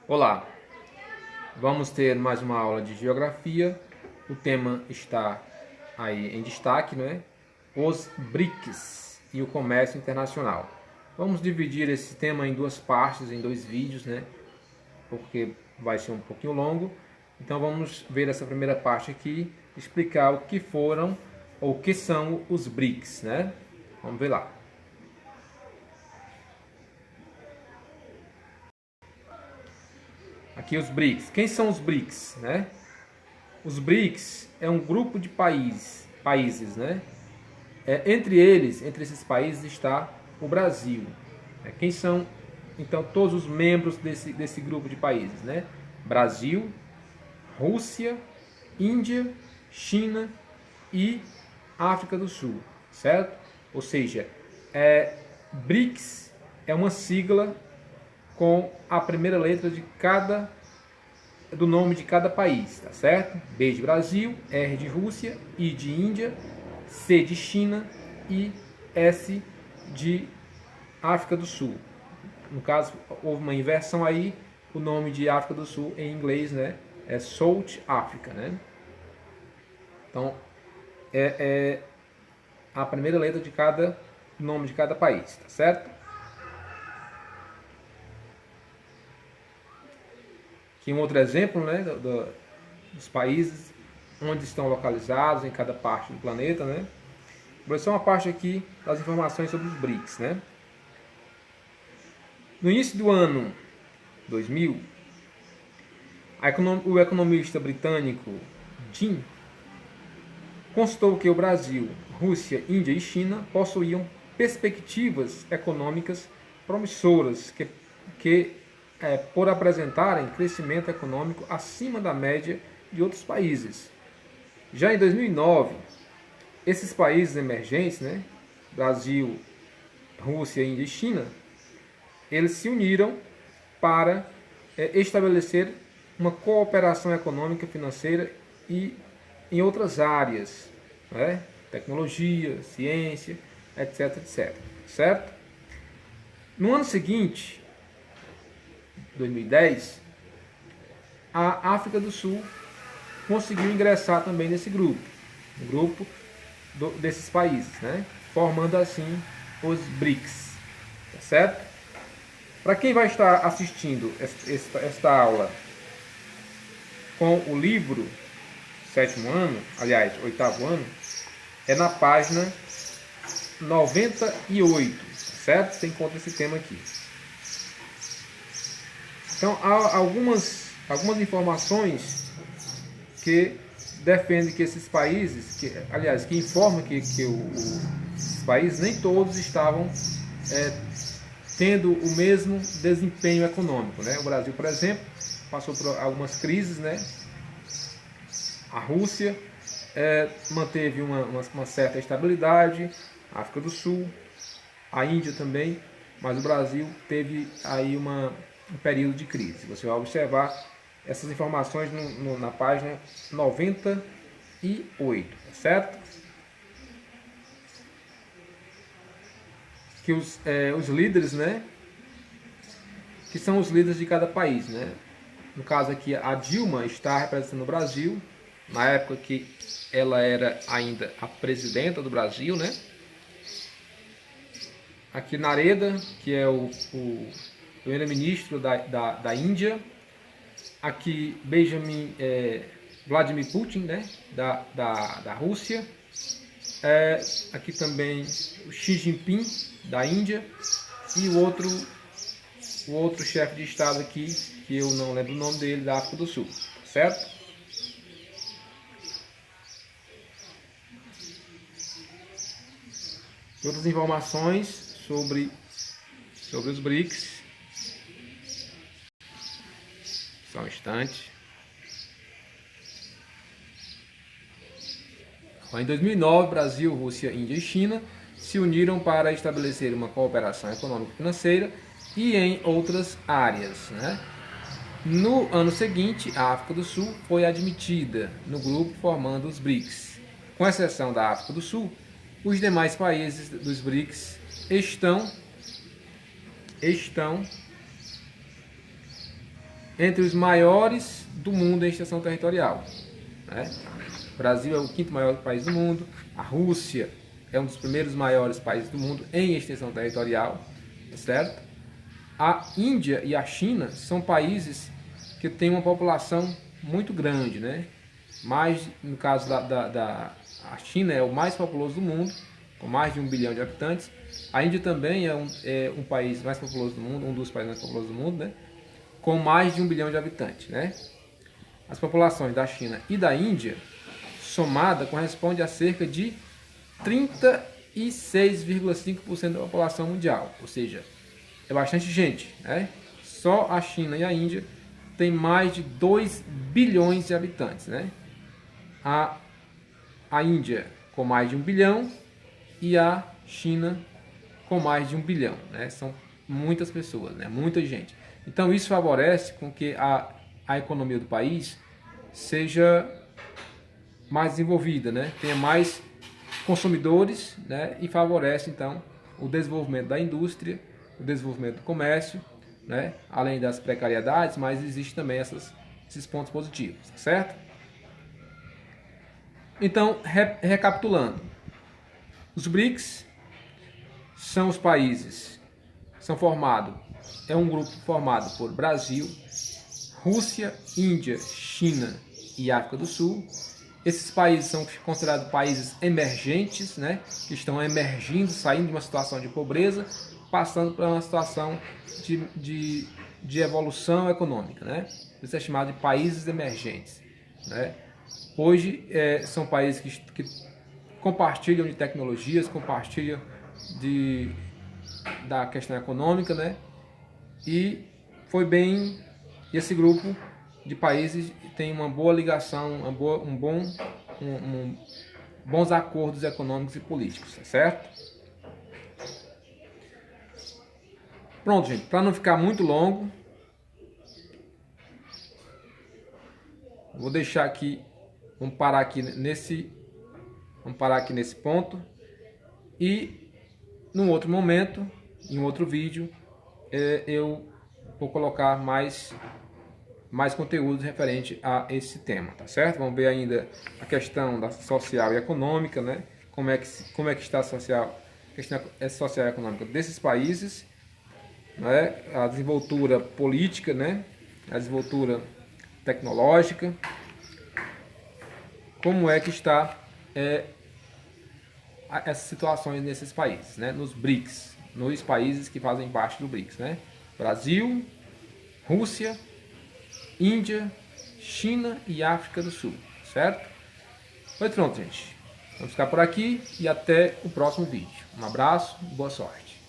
Olá, vamos ter mais uma aula de geografia. O tema está aí em destaque, não é? Os BRICS e o comércio internacional. Vamos dividir esse tema em duas partes, em dois vídeos, né? Porque vai ser um pouquinho longo. Então vamos ver essa primeira parte aqui, explicar o que foram ou o que são os BRICS, né? Vamos ver lá. Aqui os BRICS. Quem são os BRICS, né? Os BRICS é um grupo de países, né? Entre esses países está o Brasil. Quem são, então, todos os membros desse grupo de países, né? Brasil, Rússia, Índia, China e África do Sul, certo? Ou seja, BRICS é uma sigla com a primeira letra do nome de cada país, tá certo? B de Brasil, R de Rússia, I de Índia, C de China e S de África do Sul. No caso, houve uma inversão aí, o nome de África do Sul em inglês, né, é South Africa, né? Então, é a primeira letra de cada nome de cada país, tá certo? Aqui um outro exemplo, né, dos países onde estão localizados em cada parte do planeta, né? Vou só uma parte aqui das informações sobre os BRICS, né? No início do ano 2000, o economista britânico Jim constatou que o Brasil, Rússia, Índia e China possuíam perspectivas econômicas promissoras por apresentarem crescimento econômico acima da média de outros países. Já em 2009, esses países emergentes, né, Brasil, Rússia, Índia e China, eles se uniram para estabelecer uma cooperação econômica, financeira e em outras áreas, né? Tecnologia, ciência, etc, etc. Certo? No ano seguinte, 2010, a África do Sul conseguiu ingressar também nesse grupo, um grupo desses países, né? Formando assim os BRICS, tá certo? Para quem vai estar assistindo esta aula com o livro sétimo ano, aliás, oitavo ano, é na página 98, certo? Você encontra esse tema aqui. Então, há algumas informações que defendem que esses países, que informam que os países, nem todos estavam tendo o mesmo desempenho econômico, né? O Brasil, por exemplo, passou por algumas crises, né? A Rússia manteve uma certa estabilidade, a África do Sul, a Índia também, mas o Brasil teve aí um período de crise. Você vai observar essas informações na página 98, certo? Que os líderes, né, que são os líderes de cada país, né? No caso aqui, a Dilma está representando o Brasil, na época que ela era ainda a presidenta do Brasil, né? Aqui Narendra, que é o primeiro-ministro da Índia. Aqui Vladimir Putin, né? Da Rússia. Aqui também o Xi Jinping, da Índia. E o outro chefe de estado aqui, que eu não lembro o nome dele, da África do Sul, certo? Outras informações sobre os BRICS. Só um instante. Em 2009, Brasil, Rússia, Índia e China se uniram para estabelecer uma cooperação econômica e financeira e em outras áreas, né? No ano seguinte, a África do Sul foi admitida no grupo formando os BRICS. Com exceção da África do Sul, os demais países dos BRICS estão entre os maiores do mundo em extensão territorial, né? O Brasil é o quinto maior país do mundo, a Rússia é um dos primeiros maiores países do mundo em extensão territorial, certo? A Índia e a China são países que têm uma população muito grande, né? Mais, no caso a China é o mais populoso do mundo, com mais de 1 bilhão de habitantes. A Índia também é um país mais populoso do mundo, um dos países mais populosos do mundo, né? Com mais de 1 bilhão de habitantes, né? As populações da China e da Índia, somada, corresponde a cerca de 36,5% da população mundial, ou seja, é bastante gente, né? Só a China e a Índia têm mais de 2 bilhões de habitantes, né? A Índia com mais de 1 bilhão e a China com mais de 1 bilhão, né? São muitas pessoas, né? Muita gente. Então isso favorece com que a economia do país seja mais desenvolvida, né? Tenha mais consumidores, né? E favorece então o desenvolvimento da indústria, o desenvolvimento do comércio, né? Além das precariedades, mas existe também esses pontos positivos, certo? Então, recapitulando, os BRICS são os países, é um grupo formado por Brasil, Rússia, Índia, China e África do Sul. Esses países são considerados países emergentes, né? Que estão emergindo, saindo de uma situação de pobreza, passando para uma situação de evolução econômica, né? Isso é chamado de países emergentes, né? Hoje são países que compartilham de tecnologias, compartilham da questão econômica, né? E esse grupo de países tem uma boa ligação, bons acordos econômicos e políticos, tá certo? Pronto, gente, para não ficar muito longo, vou deixar aqui, vamos parar aqui nesse ponto e num outro momento, em outro vídeo, eu vou colocar mais conteúdos referente a esse tema, tá certo? Vamos ver ainda a questão da social e econômica, né? Como é que está a questão social e econômica desses países, né? A desenvoltura política, né? A desenvoltura tecnológica, como é que está essas situações nesses países, né? Nos BRICS, nos países que fazem parte do BRICS, né? Brasil, Rússia, Índia, China e África do Sul, certo? Pois pronto, gente. Vamos ficar por aqui e até o próximo vídeo. Um abraço e boa sorte.